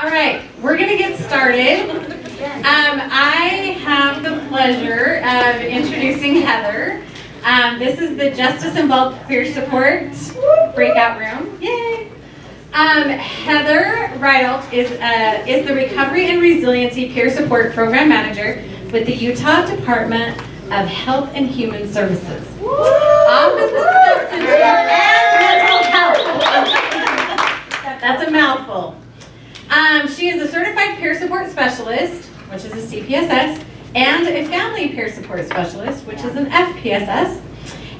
All right, we're going to get started. I have the pleasure of introducing Heather. This is the Justice Involved Peer Support Breakout Room. Yay! Heather Rydalch is the Recovery and Resiliency Peer Support Program Manager with the Utah Department of Health and Human Services. Office of Substance Use and Mental Health. That's a mouthful. She is a certified peer support specialist, which is a CPSS, and a family peer support specialist, which is an FPSS,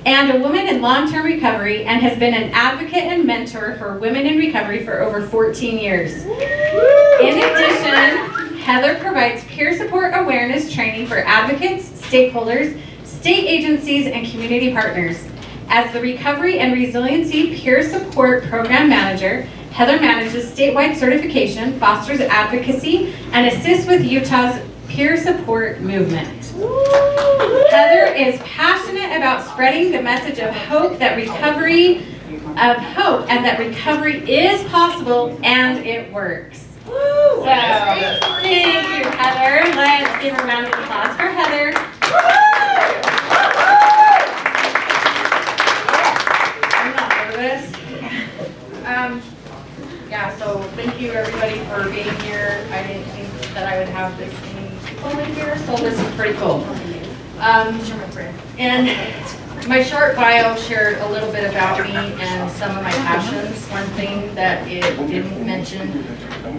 and a woman in long-term recovery, and has been an advocate and mentor for women in recovery for over 14 years. In addition, Heather provides peer support awareness training for advocates, stakeholders, state agencies, and community partners. As the Recovery and Resiliency Peer Support Program Manager, Heather manages statewide certification, fosters advocacy, and assists with Utah's peer support movement. Heather is passionate about spreading the message of hope and that recovery is possible and it works. So, thank you, Heather. Let's give a round of applause for Heather. I'm not nervous. Yeah, so thank you everybody for being here. I didn't think that I would have this many people in here, so this is pretty cool. And my short bio shared a little bit about me and some of my passions. One thing that it didn't mention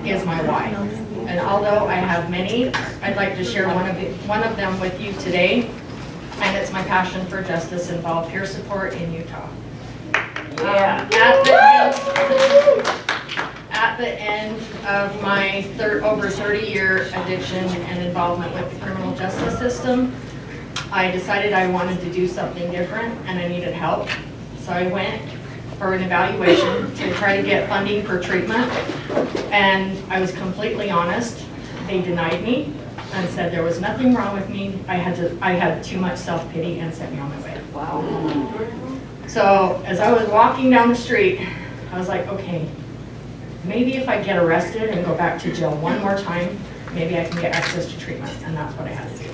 is my why. And although I have many, I'd like to share one of them with you today. And it's my passion for justice involved peer support in Utah. At the end of my over 30-year addiction and involvement with the criminal justice system, I decided I wanted to do something different and I needed help. So I went for an evaluation to try to get funding for treatment, and I was completely honest. They denied me and said there was nothing wrong with me. I had too much self-pity and sent me on my way. Wow. So as I was walking down the street, I was like, okay, maybe if I get arrested and go back to jail one more time, maybe I can get access to treatment, and that's what I had to do.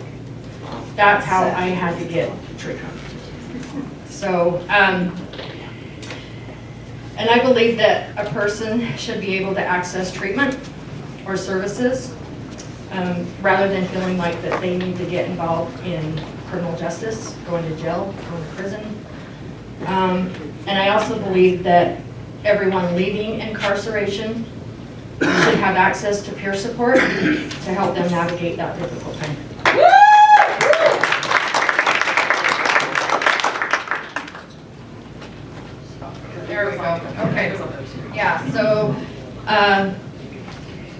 That's how I had to get treatment. So, and I believe that a person should be able to access treatment or services rather than feeling like that they need to get involved in criminal justice, going to jail, going to prison. And I also believe that everyone leaving incarceration should have access to peer support to help them navigate that difficult time. There we go. Okay. Yeah, so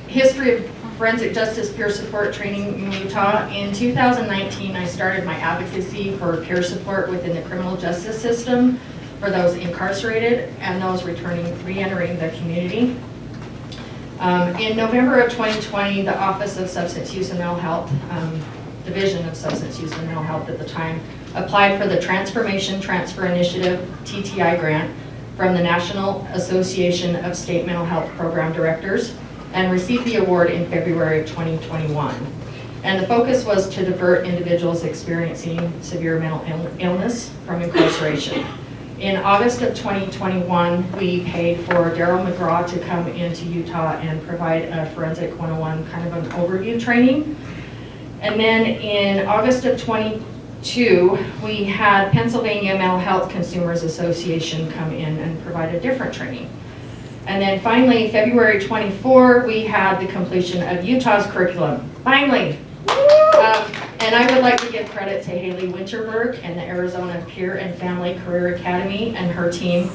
history of forensic justice peer support training in Utah. In 2019, I started my advocacy for peer support within the criminal justice system for those incarcerated and those re-entering the community. In November of 2020, the Office of Substance Use and Mental Health, Division of Substance Use and Mental Health at the time, applied for the Transformation Transfer Initiative TTI grant from the National Association of State Mental Health Program Directors and received the award in February of 2021. And the focus was to divert individuals experiencing severe mental illness from incarceration. In August of 2021, we paid for Daryl McGraw to come into Utah and provide a Forensic 101 kind of an overview training. And then in August of 22, we had Pennsylvania Mental Health Consumers Association come in and provide a different training. And then finally, February 24, we had the completion of Utah's curriculum. Finally! And I would like to give credit to Haley Winterberg and the Arizona Peer and Family Career Academy and her team,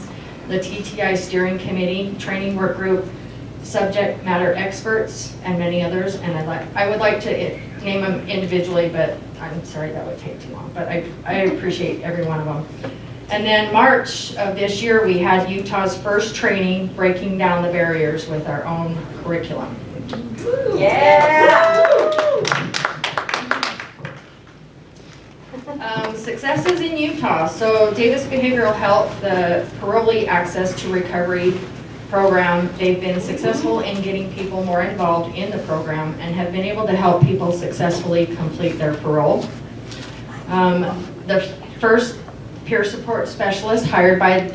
the TTI Steering Committee, Training Work Group, subject matter experts, and many others. And I would like to name them individually, but I'm sorry that would take too long. But I appreciate every one of them. And then March of this year, we had Utah's first training, breaking down the barriers with our own curriculum. Yeah! Successes in Utah. So Davis Behavioral Health, the parolee access to recovery program, they've been successful in getting people more involved in the program and have been able to help people successfully complete their parole. The first peer support specialist hired by the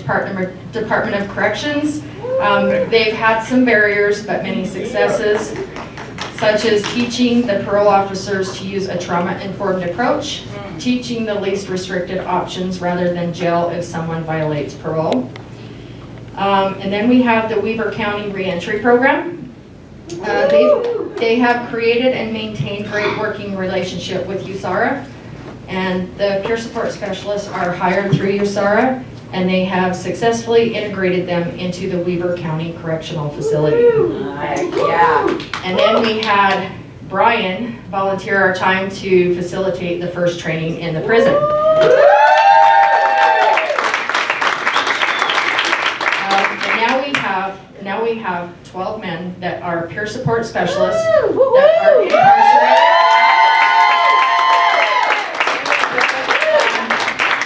Department of Corrections. They've had some barriers, but many successes, such as teaching the parole officers to use a trauma-informed approach, teaching the least restricted options rather than jail if someone violates parole. And then we have the Weber County Reentry Program. They have created and maintained great working relationship with USARA, and the peer support specialists are hired through USARA, and they have successfully integrated them into the Weber County Correctional Facility. Yeah. And then we had Brian volunteer our time to facilitate the first training in the prison. Now we have 12 men that are peer support specialists that are incarcerated.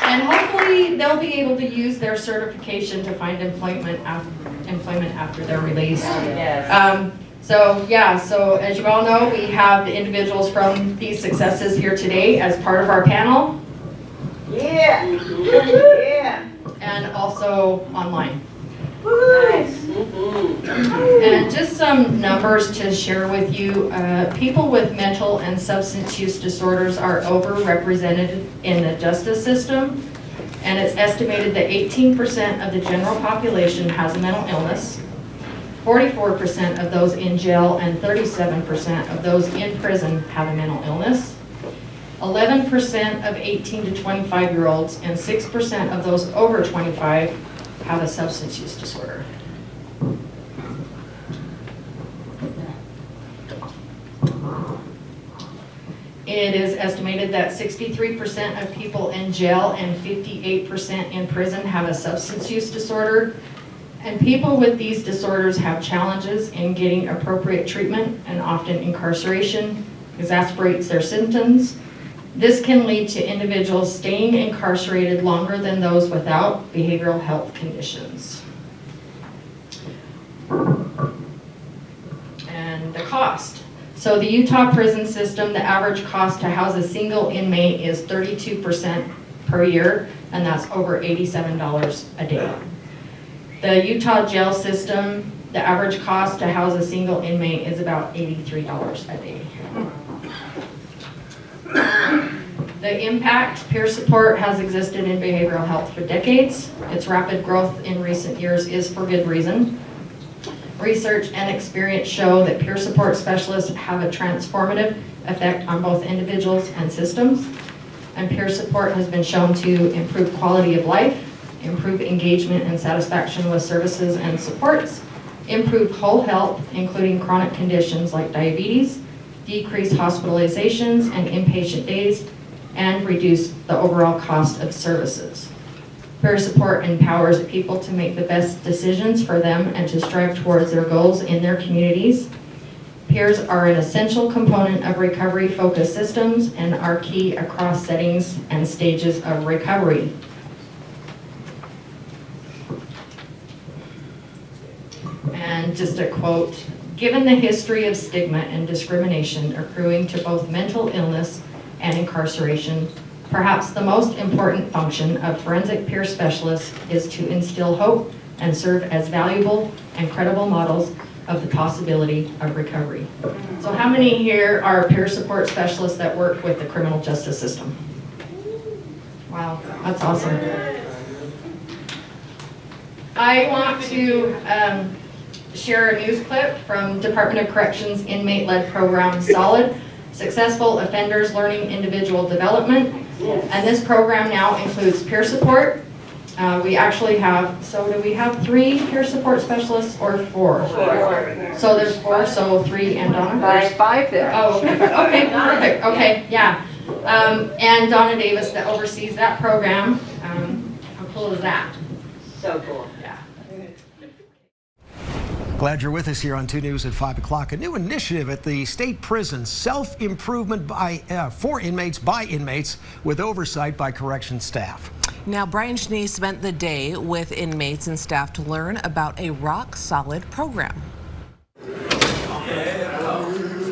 And hopefully they'll be able to use their certification to find employment after they're released. Yes. So as you all know, we have the individuals from these successes here today as part of our panel. Yeah. Yeah. And also online. Nice. And just some numbers to share with you. People with mental and substance use disorders are overrepresented in the justice system, and it's estimated that 18% of the general population has a mental illness, 44% of those in jail and 37% of those in prison have a mental illness, 11% of 18 to 25-year-olds and 6% of those over 25 have a substance use disorder. It is estimated that 63% of people in jail and 58% in prison have a substance use disorder. And people with these disorders have challenges in getting appropriate treatment, and often incarceration exacerbates their symptoms. This can lead to individuals staying incarcerated longer than those without behavioral health conditions. And the cost. So the Utah prison system, the average cost to house a single inmate is 32% per year, and that's over $87 a day. The Utah jail system, the average cost to house a single inmate is about $83 a day. The impact, peer support has existed in behavioral health for decades. Its rapid growth in recent years is for good reason. Research and experience show that peer support specialists have a transformative effect on both individuals and systems. And peer support has been shown to improve quality of life, improve engagement and satisfaction with services and supports, improve whole health, including chronic conditions like diabetes, decrease hospitalizations and inpatient days, and reduce the overall cost of services. Peer support empowers people to make the best decisions for them and to strive towards their goals in their communities. Peers are an essential component of recovery-focused systems and are key across settings and stages of recovery. And just a quote, "Given the history of stigma and discrimination accruing to both mental illness and incarceration, perhaps the most important function of forensic peer specialists is to instill hope and serve as valuable and credible models of the possibility of recovery." So how many here are peer support specialists that work with the criminal justice system? Wow, that's awesome. I want to share a news clip from Department of Corrections inmate-led program SOLID, Successful Offenders Learning Individual Development. And this program now includes peer support. We actually have, so do we have 3 peer support specialists or 4? 4. So there's 4, so 3 and Donna? There's 5 there. Oh, okay, perfect, okay, yeah. And Donna Davis that oversees that program. How cool is that? So cool. Yeah. Glad you're with us here on 2 News at 5 o'clock. A new initiative at the state prison, self-improvement for inmates by inmates with oversight by corrections staff. Now, Brian Schnee spent the day with inmates and staff to learn about a rock-solid program.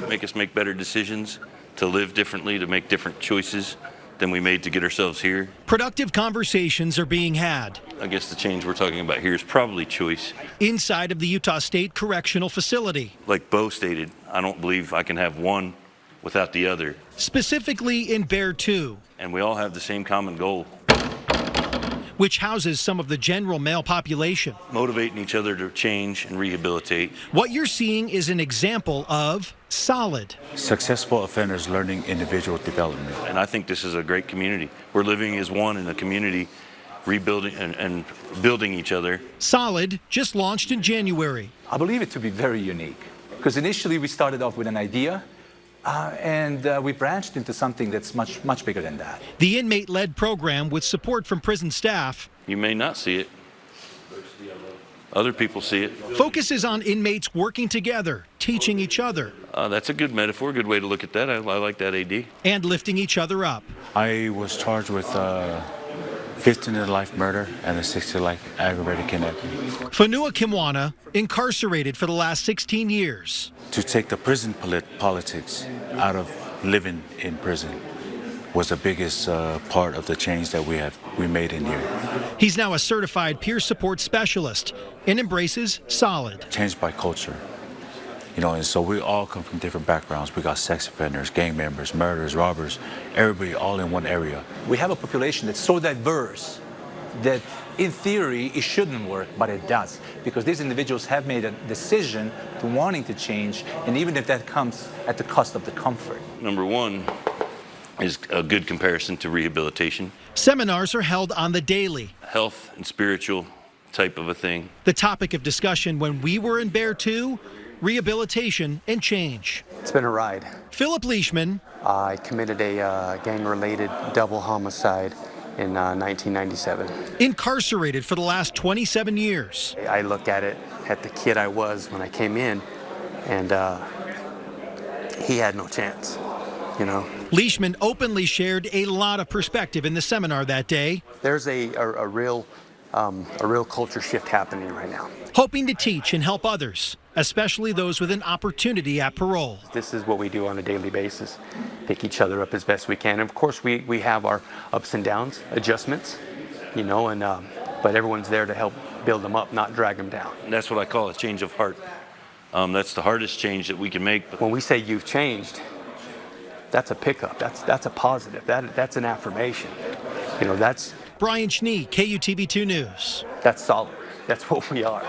Make us make better decisions, to live differently, to make different choices than we made to get ourselves here. Productive conversations are being had I guess the change we're talking about here is probably choice. inside of the Utah State Correctional Facility, Like Bo stated, I don't believe I can have one without the other. specifically in Bear 2, And we all have the same common goal, which houses some of the general male population. motivating each other to change and rehabilitate. What you're seeing is an example of solid. Successful offenders learning individual development. And I think this is a great community. We're living as one in a community, rebuilding and building each other. Solid just launched in January. I believe it to be very unique because initially we started off with an idea and we branched into something that's much bigger than that. The inmate-led program with support from prison staff You may not see it. Other people see it. focuses on inmates working together, teaching each other, That's a good metaphor, good way to look at that. I like that, AD. and lifting each other up. I was charged with 15 to life murder and a 60 to life aggravated kidnapping. Fanua Kimwana, incarcerated for the last 16 years. To take the prison politics out of living in prison was the biggest part of the change that we made in here. He's now a certified peer support specialist and embraces solid. Changed by culture. You know, and so we all come from different backgrounds. We got sex offenders, gang members, murderers, robbers, everybody all in one area. We have a population that's so diverse that in theory it shouldn't work, but it does because these individuals have made a decision to wanting to change, and even if that comes at the cost of the comfort. Number one is a good comparison to rehabilitation. Seminars are held on the daily. Health and spiritual type of a thing. The topic of discussion when we were in Bear 2, rehabilitation and change. It's been a ride. Philip Leishman, I committed a gang-related double homicide in 1997. incarcerated for the last 27 years. I look at it at the kid I was when I came in, and he had no chance, you know. Leishman openly shared a lot of perspective in the seminar that day, There's a real culture shift happening right now. hoping to teach and help others, especially those with an opportunity at parole. This is what we do on a daily basis, pick each other up as best we can. And of course, we have our ups and downs, adjustments, you know, and but everyone's there to help build them up, not drag them down. And that's what I call a change of heart. That's the hardest change that we can make. When we say you've changed, that's a pickup. That's a positive. That's an affirmation. You know, that's Brian Schnee, KUTV2 News. solid. That's what we are.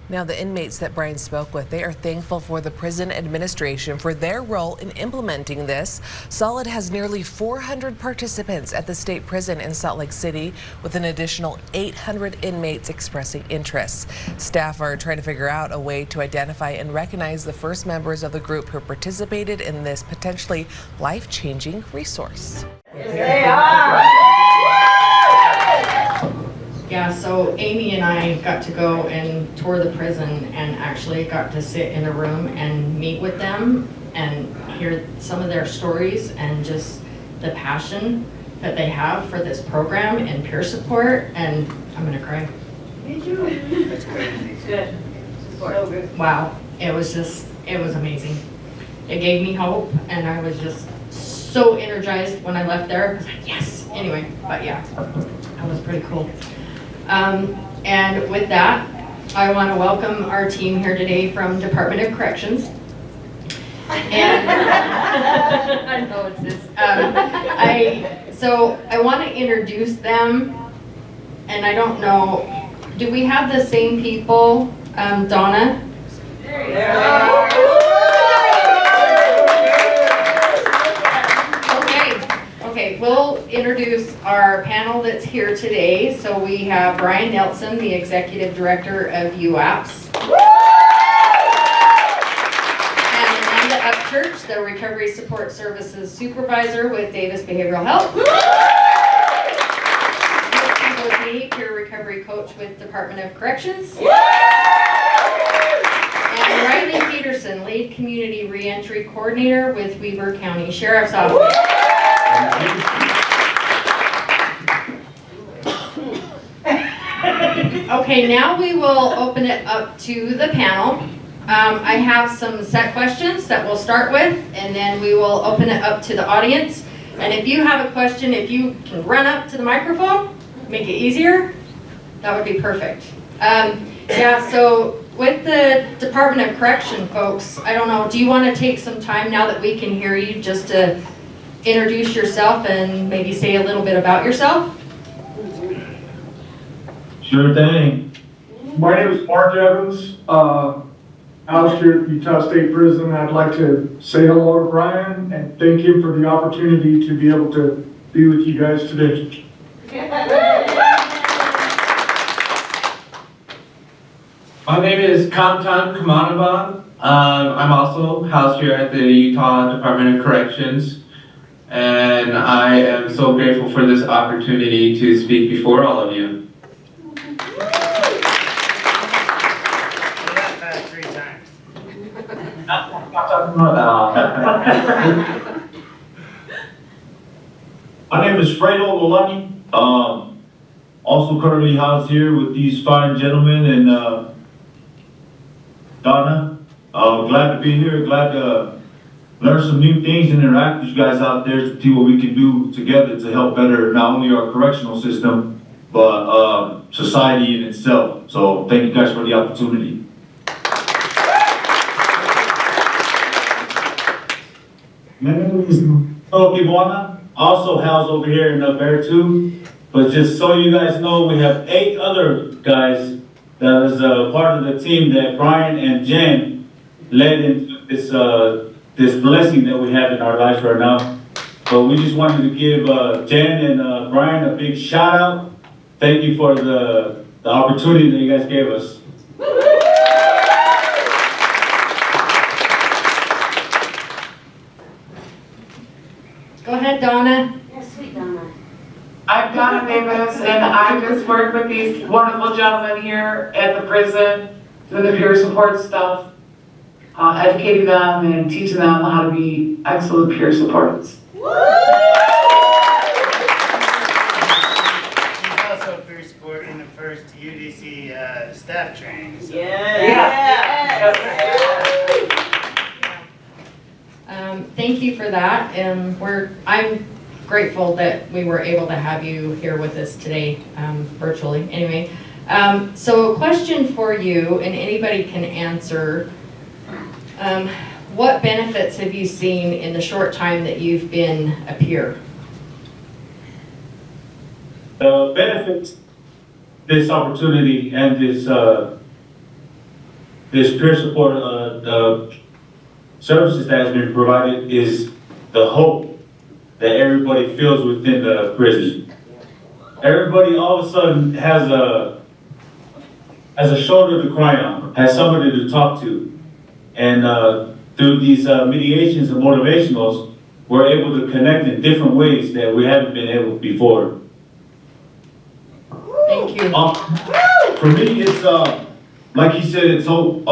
Now, the inmates that Brian spoke with, they are thankful for the prison administration for their role in implementing this. Solid has nearly 400 participants at the state prison in Salt Lake City, with an additional 800 inmates expressing interest. Staff are trying to figure out a way to identify and recognize the first members of the group who participated in this potentially life-changing resource. They are. Yeah, so Amy and I got to go and tour the prison and actually got to sit in a room and meet with them and hear some of their stories and just the passion that they have for this program and peer support, and I'm gonna cry. Me too. It's good. So good. Wow, it was amazing. It gave me hope, and I was just so energized when I left there. I was like, yes, anyway, but yeah, that was pretty cool. And with that, I want to welcome our team here today from Department of Corrections. And I know it's this. So I want to introduce them, and I don't know, do we have the same people? Donna? There you go. Okay, we'll introduce our panel that's here today. So we have Brian Nelson, the Executive Director of UAPS. And Amanda Upchurch, the Recovery Support Services Supervisor with Davis Behavioral Health. Me, Peer Recovery Coach with Department of Corrections. And Riley Peterson, Lead Community Reentry Coordinator with Weber County Sheriff's Office. Okay, now we will open it up to the panel. I have some set questions that we'll start with, and then we will open it up to the audience. And if you have a question, if you can run up to the microphone, make it easier, that would be perfect. Yeah, so with the Department of Correction folks, I don't know, do you want to take some time now that we can hear you just to introduce yourself and maybe say a little bit about yourself? Sure thing. My name is Mark Evans, housed here at Utah State Prison. I'd like to say hello to Brian and thank him for the opportunity to be able to be with you guys today. My name is Kamtan Kamanaban. I'm also housed here at the Utah Department of Corrections. And I am so grateful for this opportunity to speak before all of you. My name is Fredo Lolani. Also currently housed here with these fine gentlemen and Donna. Glad to be here, glad to learn some new things and interact with you guys out there to see what we can do together to help better not only our correctional system, but society in itself. So thank you guys for the opportunity. My name is Kibuana, also housed over here in Bear 2. But just so you guys know, we have 8 other guys that is part of the team that Brian and Jen led into this blessing that we have in our lives right now. So we just wanted to give Jen and Brian a big shout out. Thank you for the opportunity that you guys gave us. Go ahead, Donna. Yes, sweet Donna. I'm Donna Davis, and I just work with these wonderful gentlemen here at the prison, doing the peer support stuff, educating them and teaching them how to be excellent peer supporters. Also peer support in the first UDC staff training. So. Thank you for that, and I'm grateful that we were able to have you here with us today, virtually. Anyway, so a question for you, and anybody can answer. What benefits have you seen in the short time that you've been a peer? The benefits, this opportunity and this peer support services that has been provided is the hope that everybody feels within the prison. Everybody all of a sudden has a shoulder to cry on, has somebody to talk to. And through these mediations and motivationals, we're able to connect in different ways that we haven't been able before. Thank you. For me, it's like he said, it's hope.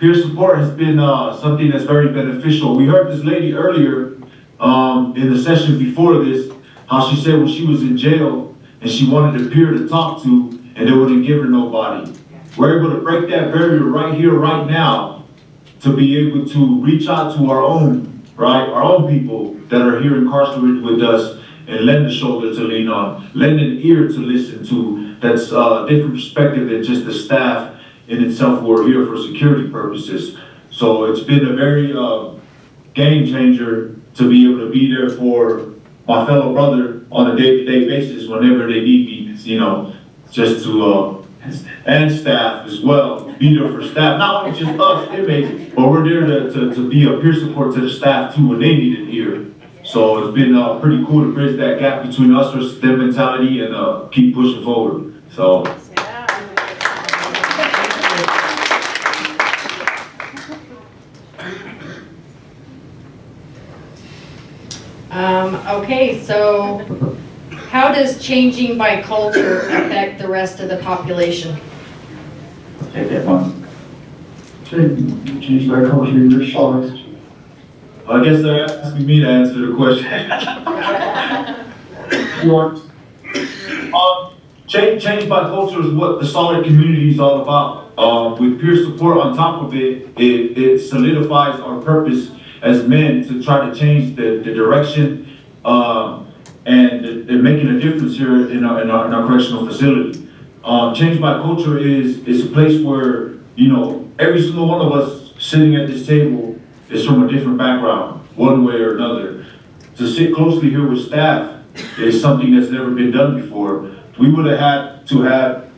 Peer support has been something that's very beneficial. We heard this lady earlier in the session before this, how she said when she was in jail and she wanted a peer to talk to and they wouldn't give her nobody. We're able to break that barrier right here, right now, to be able to reach out to our own, right, our own people that are here incarcerated with us and lend a shoulder to lean on, lend an ear to listen to. That's a different perspective than just the staff in itself who are here for security purposes. So it's been a very game changer to be able to be there for my fellow brother on a day-to-day basis whenever they need me, you know, just to, and staff as well, be there for staff, not only just us inmates, but we're there to be a peer support to the staff too when they need it here. So it's been pretty cool to bridge that gap between us versus their mentality and keep pushing forward. So. Okay, so how does changing by culture affect the rest of the population? Take that one. Change by culture, your songs. I guess they're asking me to answer the question. change by culture is what the solid community is all about. With peer support on top of it, it solidifies our purpose as men to try to change the direction and making a difference here in our correctional facility. Change by culture is a place where, you know, every single one of us sitting at this table is from a different background, one way or another. To sit closely here with staff is something that's never been done before. We would have had to have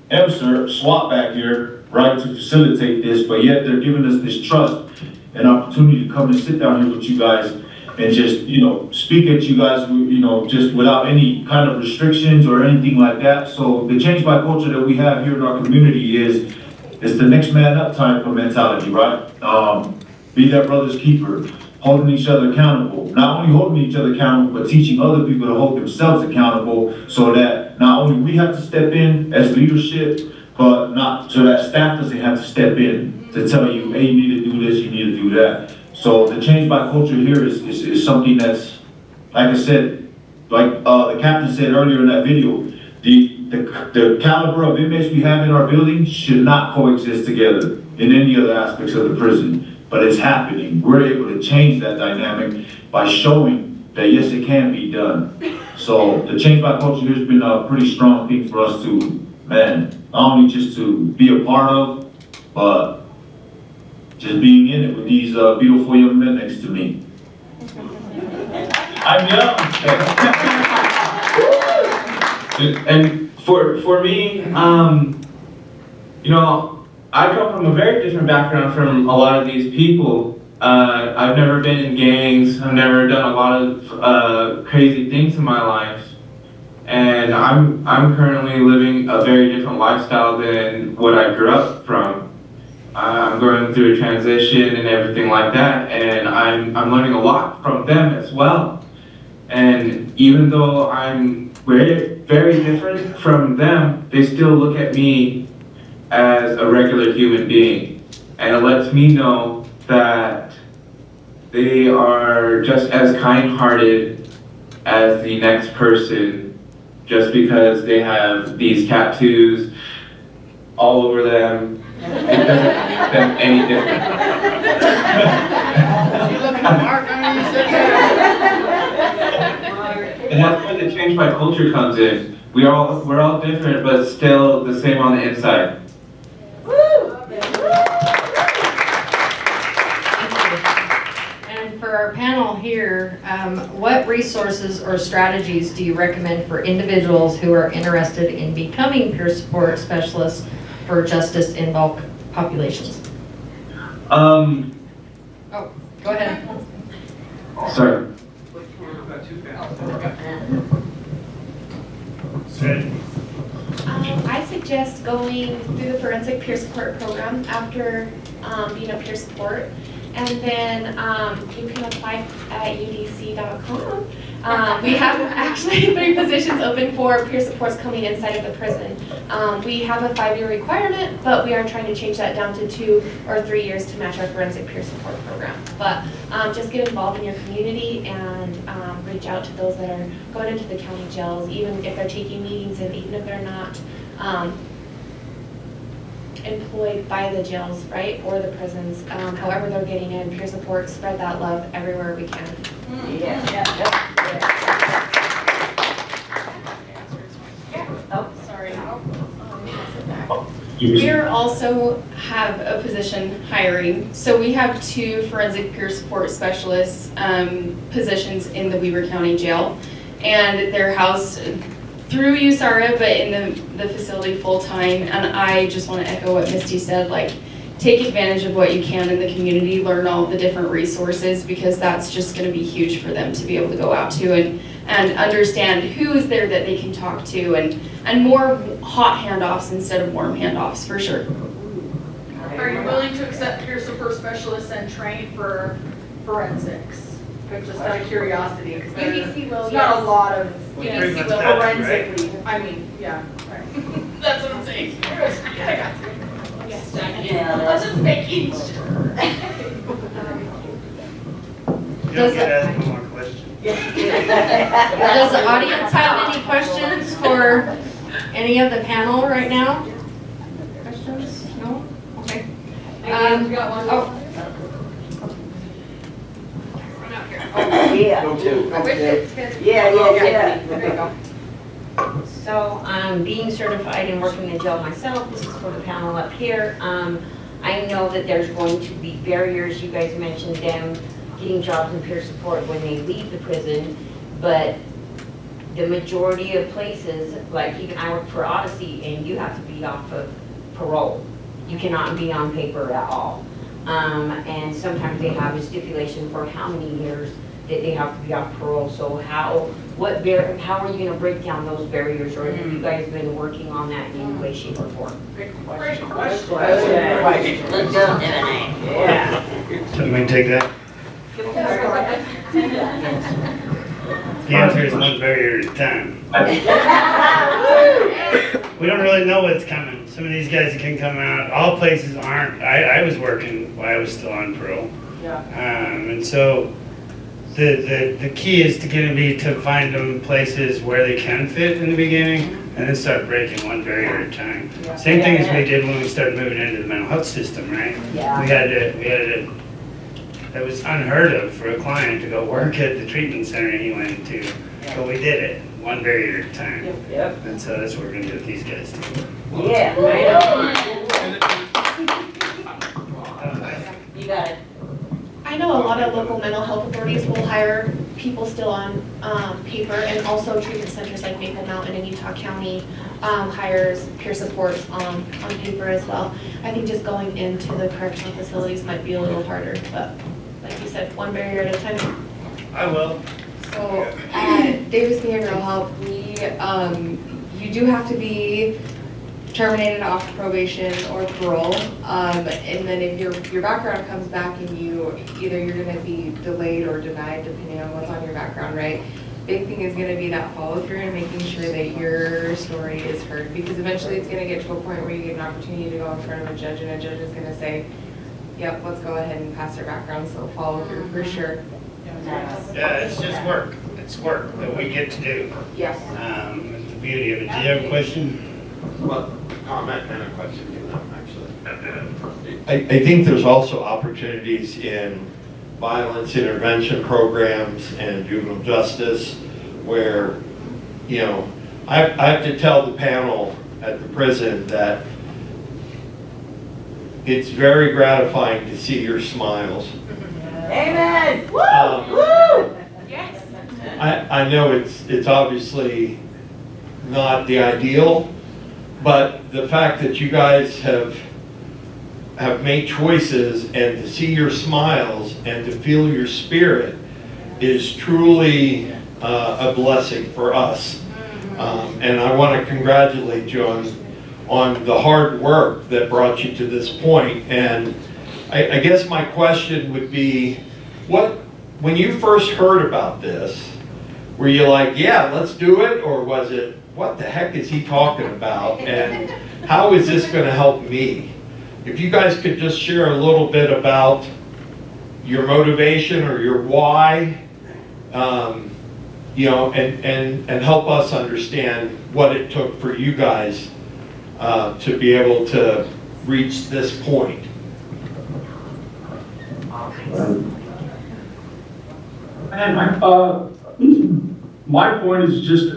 MSER swap back here, right, to facilitate this, but yet they're giving us this trust and opportunity to come and sit down here with you guys and just, you know, speak at you guys, you know, just without any kind of restrictions or anything like that. So the change by culture that we have here in our community is the next man up type of mentality, right? Be that brother's keeper, holding each other accountable. Not only holding each other accountable, but teaching other people to hold themselves accountable so that not only we have to step in as leadership, but not so that staff doesn't have to step in to tell you, hey, you need to do this, you need to do that. So the change by culture here is something that's, like I said, like the captain said earlier in that video, the caliber of inmates we have in our building should not coexist together in any other aspects of the prison. But it's happening. We're able to change that dynamic by showing that yes, it can be done. So the change by culture here has been a pretty strong thing for us to, man, not only just to be a part of, but just being in it with these beautiful young men next to me. I'm young. And for me, you know, I come from a very different background from a lot of these people. I've never been in gangs. I've never done a lot of crazy things in my life, and I'm currently living a very different lifestyle than what I grew up from. I'm going through a transition and everything like that, and I'm learning a lot from them as well. And even though I'm very, very different from them, they still look at me as a regular human being. And it lets me know that they are just as kind-hearted as the next person, just because they have these tattoos all over them. It doesn't make them any different. And that's where the change by culture comes in. We're all different, but still the same on the inside. And for our panel here, what resources or strategies do you recommend for individuals who are interested in becoming peer support specialists for justice in bulk populations? Oh, go ahead. Sorry. I suggest going through the forensic peer support program after being a peer support, and then you can apply at udc.com. We have actually 3 positions open for peer supports coming inside of the prison. We have a 5-year requirement, but we are trying to change that down to 2 or 3 years to match our forensic peer support program. But just get involved in your community and reach out to those that are going into the county jails, even if they're taking meetings and even if they're not employed by the jails, right, or the prisons. However they're getting in, peer support, spread that love everywhere we can. Oh, sorry. We also have a position hiring. So we have 2 forensic peer support specialists positions in the Weber County Jail. And they're housed through USARA, but in the facility full-time. And I just want to echo what Misty said, like, take advantage of what you can in the community, learn all the different resources, because that's just going to be huge for them to be able to go out to and understand who is there that they can talk to, and more hot handoffs instead of warm handoffs, for sure. Are you willing to accept peer support specialists and train for forensics? Just out of curiosity, because there's not a lot of UDC will. forensically. I mean, yeah, right. That's what I'm saying. I got you. Yes. I was just making sure. You don't get to ask more questions. Does the audience have any questions for Any of the panel right now? Questions? No? Okay. Oh. Yeah. There you go. So, being certified and working in jail myself, this is for the panel up here. I know that there's going to be barriers. You guys mentioned them getting jobs and peer support when they leave the prison, but the majority of places, like even I work for Odyssey, and you have to be off of parole. You cannot be on paper at all. And sometimes they have a stipulation for how many years that they have to be off parole. So how are you going to break down those barriers, or have you guys been working on that in any way, shape, or form? Great question. Good job, Devin. Yeah. Somebody take that? The answer is one barrier at a time. We don't really know what's coming. Some of these guys can come out. All places aren't. I was working while I was still on parole. And so the key is to to find them places where they can fit in the beginning, and then start breaking one barrier at a time. Same thing as we did when we started moving into the mental health system, right? Yeah. We had to. That was unheard of for a client to go work at the treatment center he went to, but we did it one barrier at a time. Yep. And so that's what we're going to do with these guys too. Yeah, right on. You got it. I know a lot of local mental health authorities will hire people still on paper, and also treatment centers like Maple Mountain in Utah County hires peer supports on paper as well. I think just going into the correctional facilities might be a little harder, but like you said, one barrier at a time. I will. So at Davis Behavioral Health, you do have to be terminated off probation or parole, and then if your background comes back and either you're going to be delayed or denied depending on what's on your background, right? Big thing is going to be that follow through and making sure that your story is heard, because eventually it's going to get to a point where you get an opportunity to go in front of a judge, and a judge is going to say, yep, let's go ahead and pass their background, so follow through for sure. Yeah, it's just work. It's work that we get to do. Yes. It's the beauty of it. Do you have a question? Well, comment and a question for them, actually. I think there's also opportunities in violence intervention programs and juvenile justice where, I have to tell the panel at the prison that it's very gratifying to see your smiles. Amen. Woo! Woo! Yes. I know it's obviously not the ideal, but the fact that you guys have made choices, and to see your smiles and to feel your spirit is truly a blessing for us. And I want to congratulate you on the hard work that brought you to this point. And I guess my question would be, when you first heard about this, were you like, yeah, let's do it? Or was it, what the heck is he talking about? And how is this going to help me? If you guys could just share a little bit about your motivation or your why, and help us understand what it took for you guys to be able to reach this point. My point is just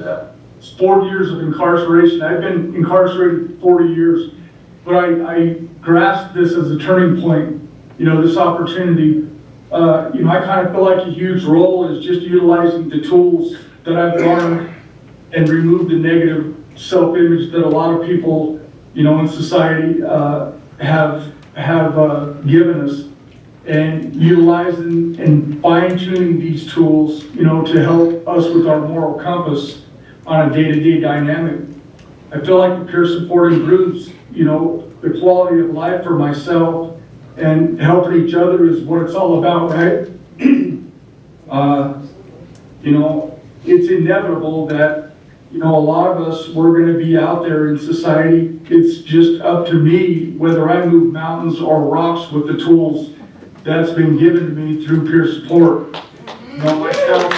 40 years of incarceration. I've been incarcerated 40 years, but I grasped this as a turning point, this opportunity. I kind of feel like a huge role is just utilizing the tools that I've learned and remove the negative self-image that a lot of people, in society have given us, and utilizing and fine-tuning these tools, to help us with our moral compass on a day-to-day dynamic. I feel like the peer support improves, the quality of life for myself, and helping each other is what it's all about, right? It's inevitable that, a lot of us, we're going to be out there in society. It's just up to me whether I move mountains or rocks with the tools that's been given to me through peer support. Myself,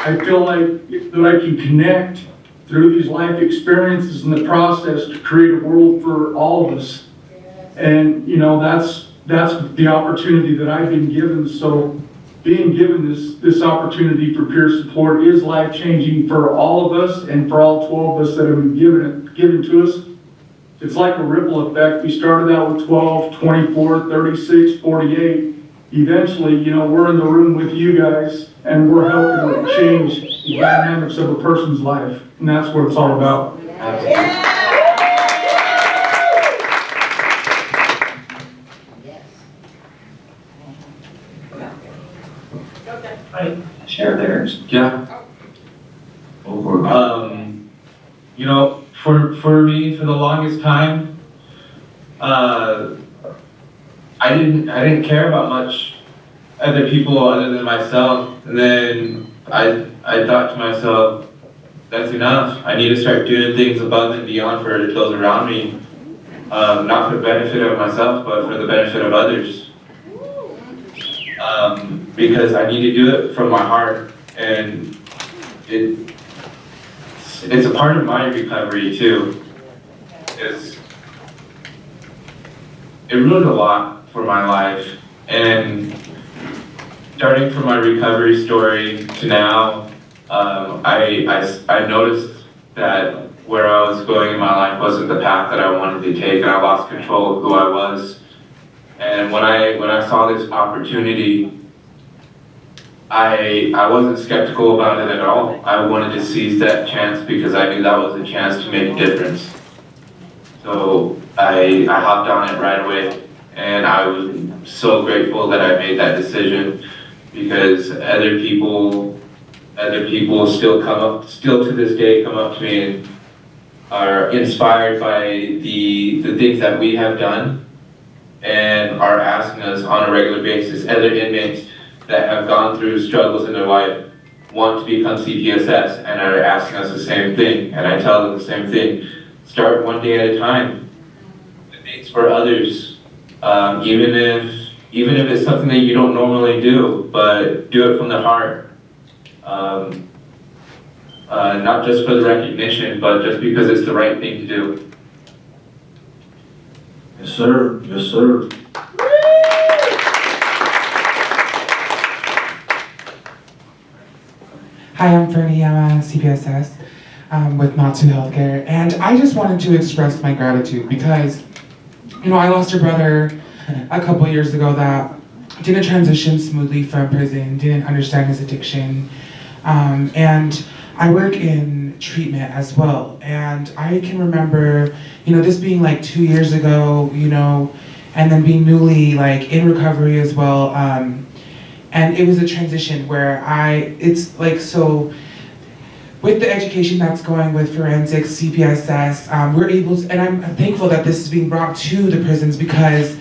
I feel like that I can connect through these life experiences in the process to create a world for all of us. And, you know, that's the opportunity that I've been given. So being given this opportunity for peer support is life-changing for all of us and for all 12 of us that have been given to us. It's like a ripple effect. We started out with 12, 24, 36, 48. Eventually, you know, we're in the room with you guys and we're helping to change the dynamics of a person's life. And that's what it's all about. Share theirs. Yeah. You know, for me, for the longest time, I didn't care about much other people other than myself. And then I thought to myself, that's enough. I need to start doing things above and beyond for those around me. Not for the benefit of myself, but for the benefit of others. Because I need to do it from my heart, and it's a part of my recovery too. It ruined a lot for my life, and starting from my recovery story to now, I noticed that where I was going in my life wasn't the path that I wanted to take, and I lost control of who I was. And when I saw this opportunity, I wasn't skeptical about it at all. I wanted to seize that chance because I knew that was a chance to make a difference. So I hopped on it right away, and I was so grateful that I made that decision, because other people still to this day come up to me and are inspired by the things that we have done, and are asking us on a regular basis, other inmates that have gone through struggles in their life want to become CPSS and are asking us the same thing. And I tell them the same thing: start one day at a time. It's for others, even if it's something that you don't normally do, but do it from the heart. Not just for the recognition, but just because it's the right thing to do. Yes, sir. Yes, sir. Hi, I'm Fernie. I'm a CPSS with Matsu Healthcare, and I just wanted to express my gratitude because, you know, I lost a brother a couple years ago that didn't transition smoothly from prison, didn't understand his addiction, and I work in treatment as well, and I can remember, you know, this being like 2 years ago, you know, and then being newly like in recovery as well. And it was a transition where it's like, so with the education that's going with forensics, CPSS, we're able to, and I'm thankful that this is being brought to the prisons because,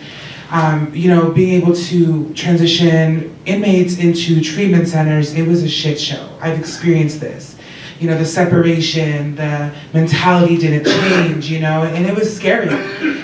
you know, being able to transition inmates into treatment centers, it was a shit show. I've experienced this. You know, the separation, the mentality didn't change, you know, and it was scary.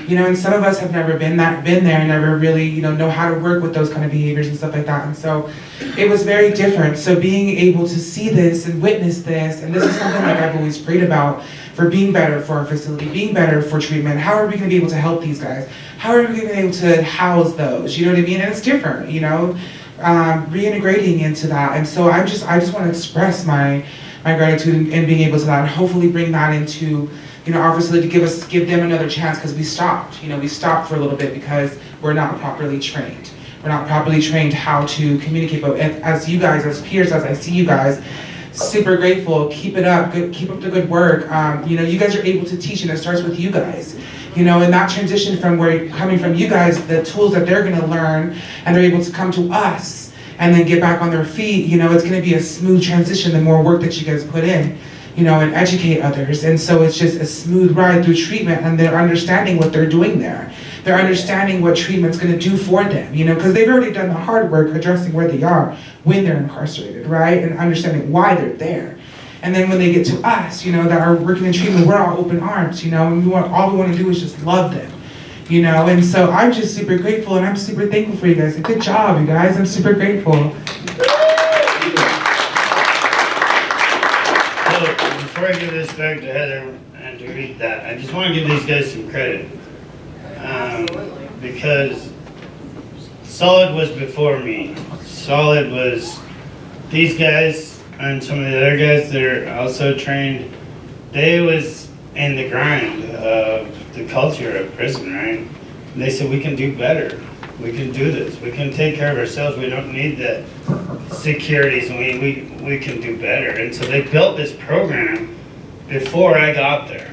You know, and some of us have never been there, never really, you know how to work with those kind of behaviors and stuff like that. And so it was very different. So being able to see this and witness this, and this is something like I've always prayed about for being better for our facility, being better for treatment. How are we going to be able to help these guys? How are we going to be able to house those? You know what I mean? And it's different, you know, reintegrating into that. And so I just want to express my gratitude in being able to that, and hopefully bring that into, you know, our facility, give them another chance, because we stopped for a little bit because we're not properly trained. We're not properly trained how to communicate. But as you guys, as peers, as I see you guys, super grateful. Keep it up. Keep up the good work. You know, you guys are able to teach, and it starts with you guys. You know, and that transition from coming from you guys, the tools that they're going to learn, and they're able to come to us and then get back on their feet. You know, it's going to be a smooth transition the more work that you guys put in, you know, and educate others. And so it's just a smooth ride through treatment, and they're understanding what they're doing there. They're understanding what treatment's going to do for them, you know, because they've already done the hard work addressing where they are when they're incarcerated, right? And understanding why they're there. And then when they get to us, you know, that are working in treatment, we're all open arms, you know, and all we want to do is just love them. You know, and so I'm just super grateful, and I'm super thankful for you guys. Good job, you guys. I'm super grateful. Before before I give this back to Heather and to read that, I just want to give these guys some credit. Because Solid was before me. Solid was these guys and some of the other guys that are also trained. They was in the grind of the culture of prison, right? And they said, we can do better. We can do this. We can take care of ourselves. We don't need the securities. We can do better. And so they built this program before I got there.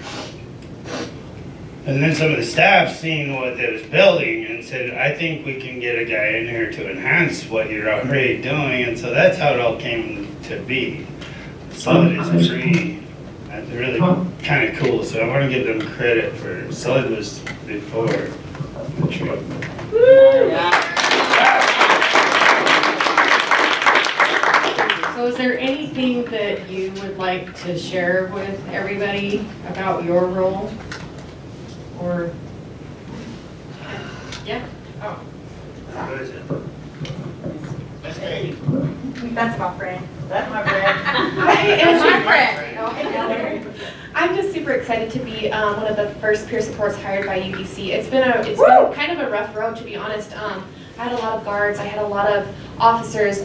And then some of the staff seen what they was building and said, I think we can get a guy in here to enhance what you're already doing. And so that's how it all came to be. Solid is free. That's really kind of cool. So I want to give them credit for Solid was before the tree. So is there anything that you would like to share with everybody about your role? Or, yeah? Oh. That's my friend. That's my friend. It's my friend. I'm just super excited to be one of the first peer supports hired by UBC. It's been kind of a rough road, to be honest. I had a lot of guards. I had a lot of officers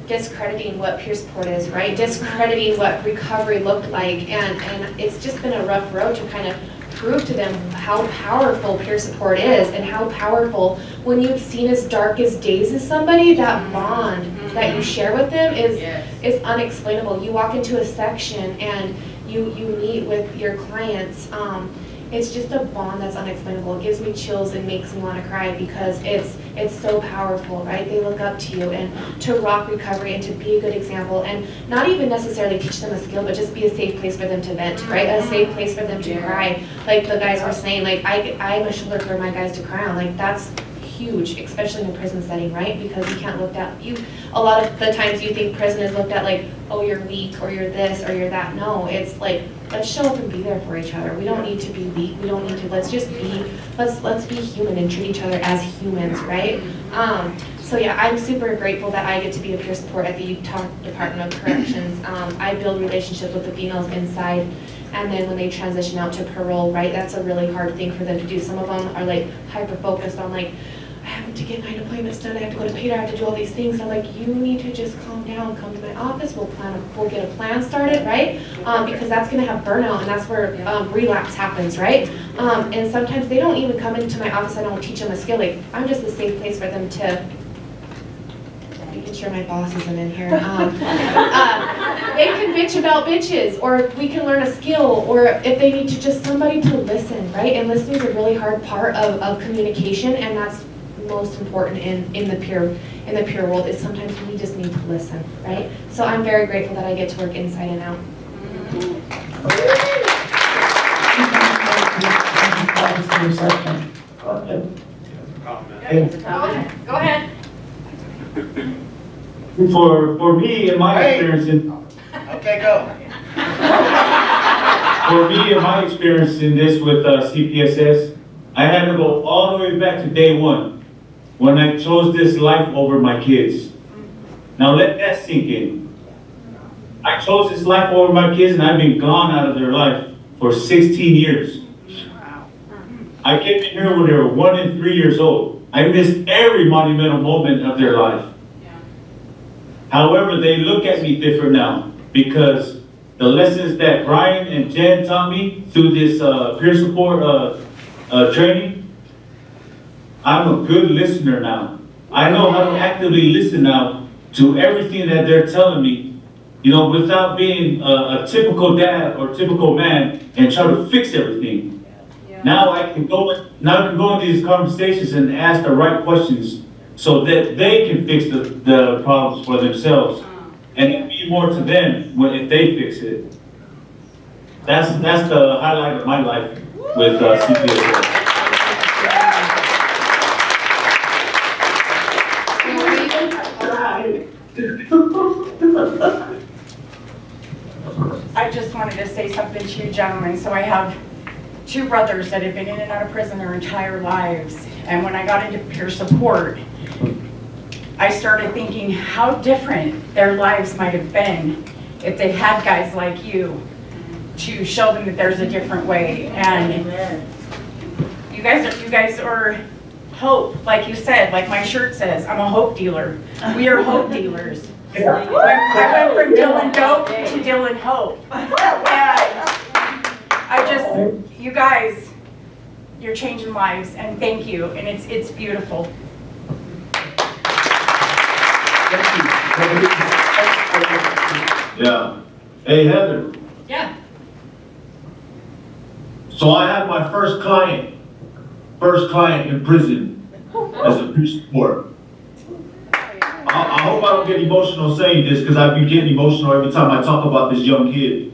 discrediting what peer support is, right? Discrediting what recovery looked like, and it's just been a rough road to kind of prove to them how powerful peer support is and how powerful when you've seen as dark as days as somebody, that bond that you share with them is unexplainable. You walk into a section and you meet with your clients. It's just a bond that's unexplainable. It gives me chills and makes me want to cry because it's so powerful, right? They look up to you and to rock recovery and to be a good example and not even necessarily teach them a skill, but just be a safe place for them to vent, right? A safe place for them to cry. Like the guys were saying, like I'm a shoulder for my guys to cry on. Like that's huge, especially in a prison setting, right? Because you can't look at you. A lot of the times you think prison is looked at like, oh, you're weak or you're this or you're that. No, it's like, let's show up and be there for each other. We don't need to be weak. We don't need to. Let's just be. Let's be human and treat each other as humans, right? So yeah, I'm super grateful that I get to be a peer support at the Utah Department of Corrections. I build relationships with the females inside. And then when they transition out to parole, right, that's a really hard thing for them to do. Some of them are like hyper-focused on like, I have to get 9 appointments done, I have to go to Peter, I have to do all these things. And I'm like, you need to just calm down, come to my office, we'll get a plan started, right? Because that's gonna have burnout and that's where relapse happens, right? And sometimes they don't even come into my office, I don't teach them a skill. Like, I'm just a safe place for them to, making sure my boss isn't in here. They can bitch about bitches, or we can learn a skill, or if they need to just somebody to listen, right? And listening is a really hard part of communication, and that's most important in the peer world is sometimes we just need to listen, right? So I'm very grateful that I get to work inside and out. Go ahead. For me, in my experience, Okay, go. for me, in my experience in this with CPSS, I had to go all the way back to day one when I chose this life over my kids. Now let that sink in. I chose this life over my kids and I've been gone out of their life for 16 years. I came in here when they were 1 and 3 years old. I missed every monumental moment of their life. However, they look at me different now because the lessons that Brian and Jen taught me through this peer support training, I'm a good listener now. I know how to actively listen now to everything that they're telling me, you know, without being a typical dad or typical man and try to fix everything. Now I can go into these conversations and ask the right questions so that they can fix the problems for themselves, and it be more to them if they fix it. That's the highlight of my life with CPS. I just wanted to say something to you gentlemen. So I have 2 brothers that have been in and out of prison their entire lives. And when I got into peer support, I started thinking how different their lives might have been if they had guys like you to show them that there's a different way. And you guys are hope, like you said, like my shirt says, I'm a hope dealer. We are hope dealers. I went from Dylan Dope to Dylan Hope. And you guys, you're changing lives, and thank you, and it's beautiful. Yeah. Hey, Heather. Yeah. So I had my first client in prison as a peer support. I hope I don't get emotional saying this because I've been getting emotional every time I talk about this young kid.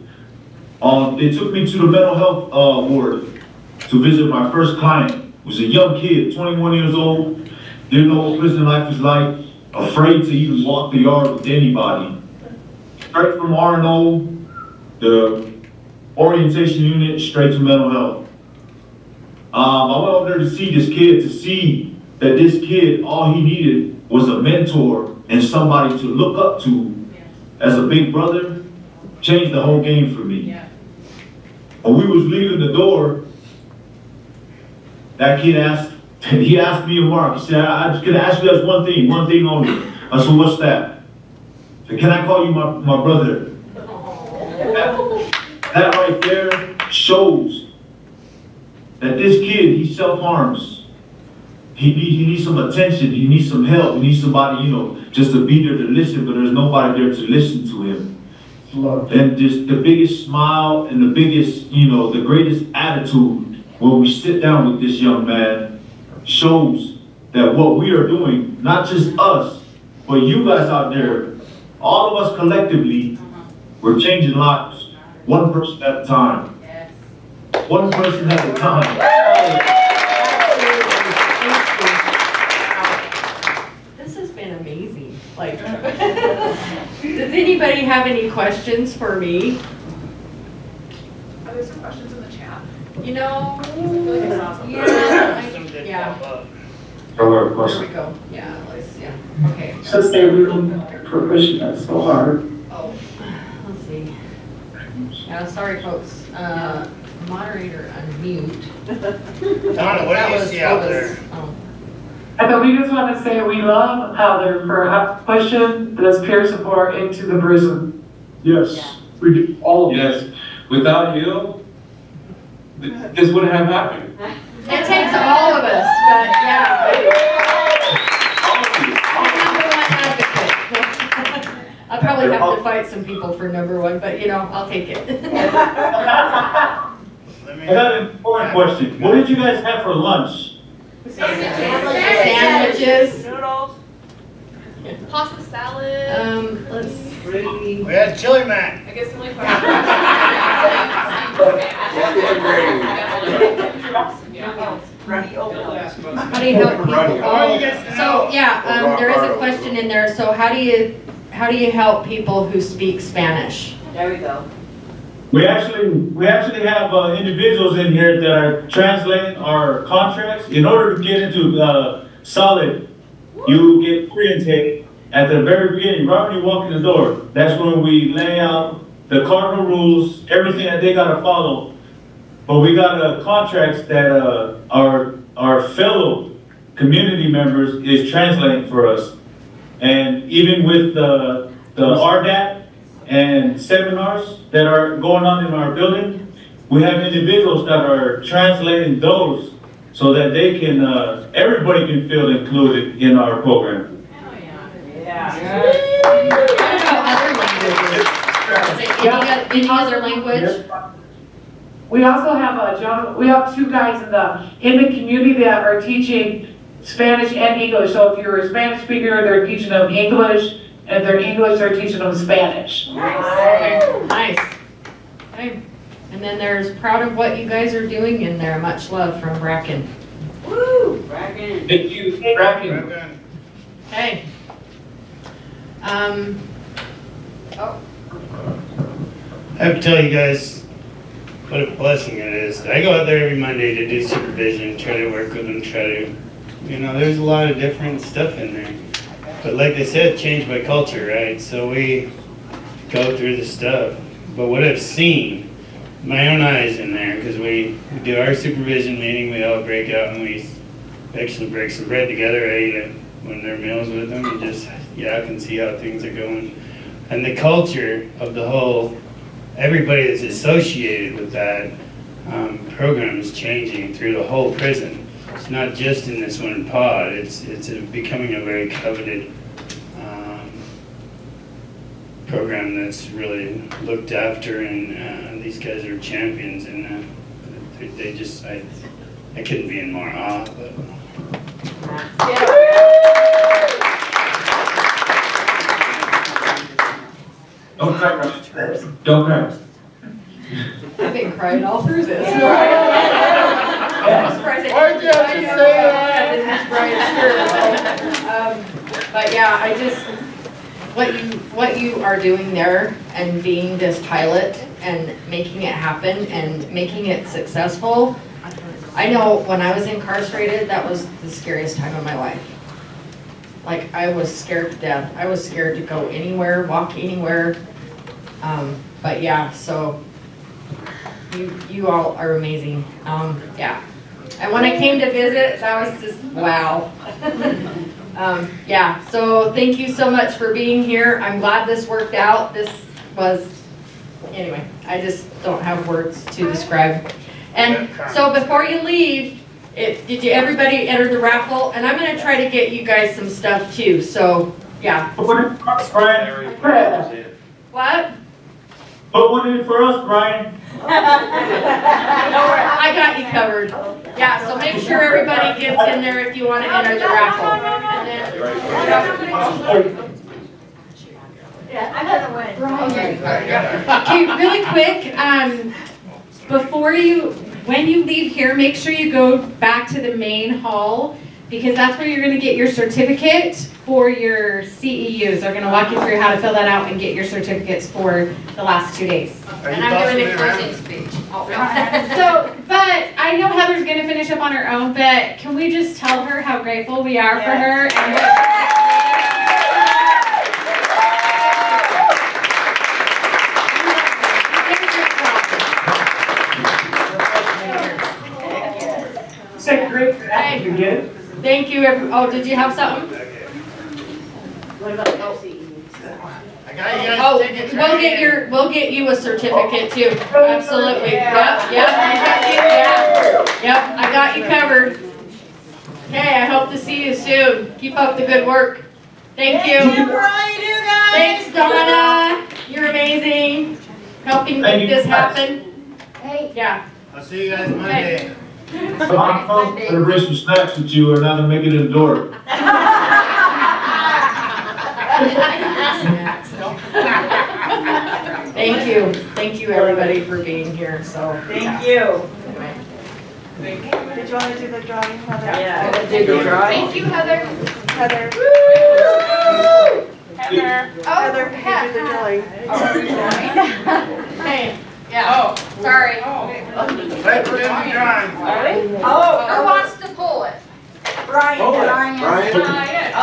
They took me to the mental health ward to visit my first client. He was a young kid, 21 years old, didn't know what prison life was like, afraid to even walk the yard with anybody. Straight from R&O, the orientation unit, straight to mental health. I went over there to see this kid, to see that this kid, all he needed was a mentor and somebody to look up to as a big brother. Changed the whole game for me. When we was leaving the door, that kid asked me and Mark, he said, I'm just gonna ask you guys one thing only. I said, what's that? He said, can I call you my brother? That right there shows that this kid, he self-harms. He needs some attention, he needs some help, he needs somebody, just to be there to listen, but there's nobody there to listen to him. And just the biggest smile and the biggest, the greatest attitude when we sit down with this young man shows that what we are doing, not just us, but you guys out there, all of us collectively, we're changing lives, one person at a time. One person at a time. This has been amazing. Like, does anybody have any questions for me? Are there some questions in the chat? Yeah. There we go. Yeah, okay. So say we for pushing that so hard. Oh, let's see. Yeah, sorry folks. Moderator unmute. Donna, what do you see out there? And then we just want to say we love Heather for pushing this peer support into the prison. Yes, we do all of Yes, without you, this wouldn't have happened. It takes all of us, but yeah. I'll probably have to fight some people for number one, but I'll take it. I got an important question. What did you guys have for lunch? Sandwiches. Noodles. Pasta salad. Let's see. We had chili man. I guess the only How do you help people? So there is a question in there. So how do you help people who speak Spanish? There we go. We actually have individuals in here that are translating our contracts. In order to get into Solid, you get pre-intake at the very beginning, right when you walk in the door. That's when we lay out the cardinal rules, everything that they gotta follow. But we got contracts that our fellow community members is translating for us. And even with the RDAT and seminars that are going on in our building, we have individuals that are translating those so that they can, everybody can feel included in our program. Any other language? We also have we have two guys in the community that are teaching Spanish and English. So if you're a Spanish speaker, they're teaching them English, and if they're English, they're teaching them Spanish. Nice. Okay. And then there's proud of what you guys are doing in there. Much love from Bracken. Woo! Bracken. Thank you, Bracken. Okay. I have to tell you guys what a blessing it is. I go out there every Monday to do supervision, try to work with them, there's a lot of different stuff in there. But like they said, change my culture, right? So we go through the stuff. But what I've seen, my own eyes in there, because we do our supervision meeting, we all break out and we actually break some bread together. I eat one of their meals with them and just, I can see how things are going. And the culture of the whole, everybody that's associated with that program is changing through the whole prison. It's not just in this one pod, it's becoming a very coveted program that's really looked after, and these guys are champions, and they just, I couldn't be in more awe. But. Don't cry, Ryan. Don't cry. I've been crying all through this. Why'd you have to say that? But yeah, I just, what you are doing there and being this pilot and making it happen and making it successful. I know when I was incarcerated, that was the scariest time of my life. Like, I was scared to death. I was scared to go anywhere, walk anywhere. But yeah, so you all are amazing. Yeah. And when I came to visit, that was just wow. Yeah, so thank you so much for being here. I'm glad this worked out. This was, anyway, I just don't have words to describe. And so before you leave, did you everybody enter the raffle? And I'm going to try to get you guys some stuff too. So yeah. Put one in for us, Brian. What? Put one in for us, Brian. I got you covered. Yeah, so make sure everybody gets in there if you want to enter the raffle. Yeah, I'm gonna win. Okay, really quick, when you leave here, make sure you go back to the main hall, because that's where you're gonna get your certificate for your CEUs. They're gonna walk you through how to fill that out and get your certificates for the last 2 days. And I'm doing a closing speech. But I know Heather's gonna finish up on her own, but can we just tell her how grateful we are for her? Say great for that again. Thank you. Oh, did you have something? What about We'll get you a certificate too. Absolutely. Yep. I got you covered. Okay, I hope to see you soon. Keep up the good work. Thank you. Thank you for all you do, guys. Thanks, Donna. You're amazing. Helping make this happen. Hey. Yeah. I'll see you guys Monday. I'm going to bring some snacks with you, or not to make it in the door. Thank you everybody for being here, so. Thank you. Did you want to do the drawing, Heather? Yeah, I'm gonna do the drawing. Thank you, Heather. Heather. Heather. Heather, can you do the drawing? Hey, yeah. Sorry. Let's do the drawing. Who wants to pull it? Brian. Pull it, Brian.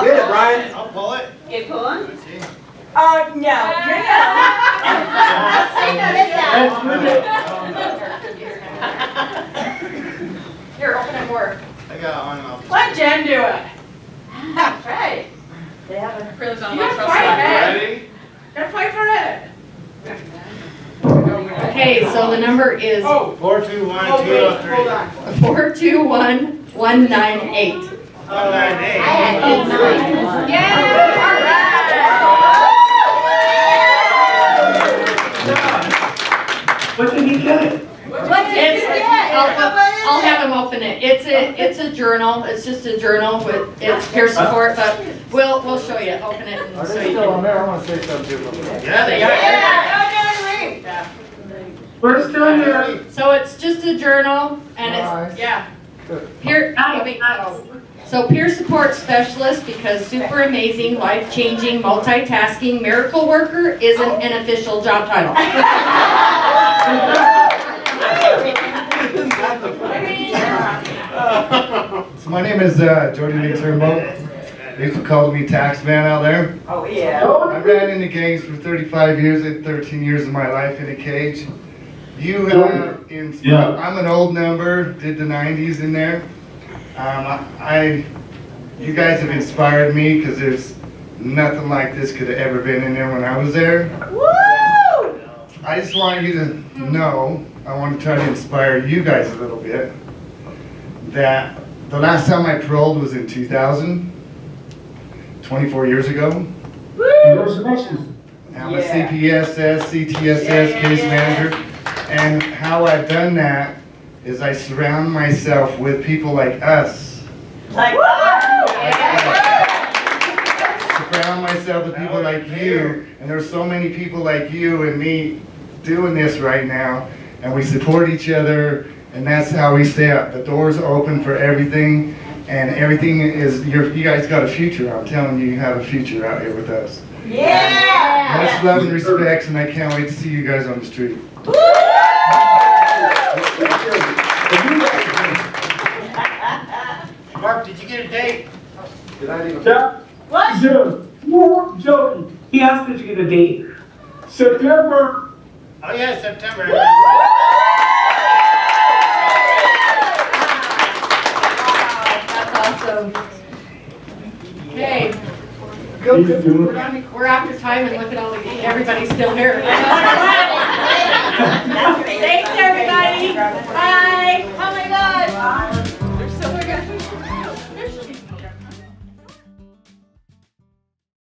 Get it, Brian. I'll pull it. Get pulling? Oh, no. Here, open it more. I got one. I'll Let Jen do it. That's right. They have a. Chris on You my gotta fight for it. Ready? Gotta fight for it. Okay, so the number is 421-203. Hold on. 421-198. 198. What did he get? I'll have him open it. It's a journal. It's just a journal with its peer support, but we'll show you. Open it and so you can. there? I want to say something to them. Yeah, they are. We're still here. So it's just a journal and it's, yeah. So peer support specialist, because super amazing, life-changing, multitasking, miracle worker isn't an official job title. So my name is Jody Lee Turnbow. They used to call me tax man out there. Oh, yeah. I ran in the gangs for 35 years and 13 years of my life in a cage. You have, I'm an old number, did the 90s in there. You guys have inspired me because there's nothing like this could have ever been in there when I was there. Woo! I just want you to know, I want to try to inspire you guys a little bit, that the last time I paroled was in 2000, 24 years ago. Congratulations. I'm a CPSS, CTSS case manager, and how I've done that is I surround myself with people like us. Like Surround myself with people like you, and there's so many people like you and me doing this right now, and we support each other, and that's how we stay up. The door's open for everything, and everything is, you guys got a future. I'm telling you, you have a future out here with us. Yeah! Much love and respect, and I can't wait to see you guys on the street. Mark, did you get a date? Did I do What? Joe, Joey, He asked if you get a date. September. Oh yeah, September. That's awesome. Okay. We're after time and look at all everybody's still here. Thanks, everybody. Bye.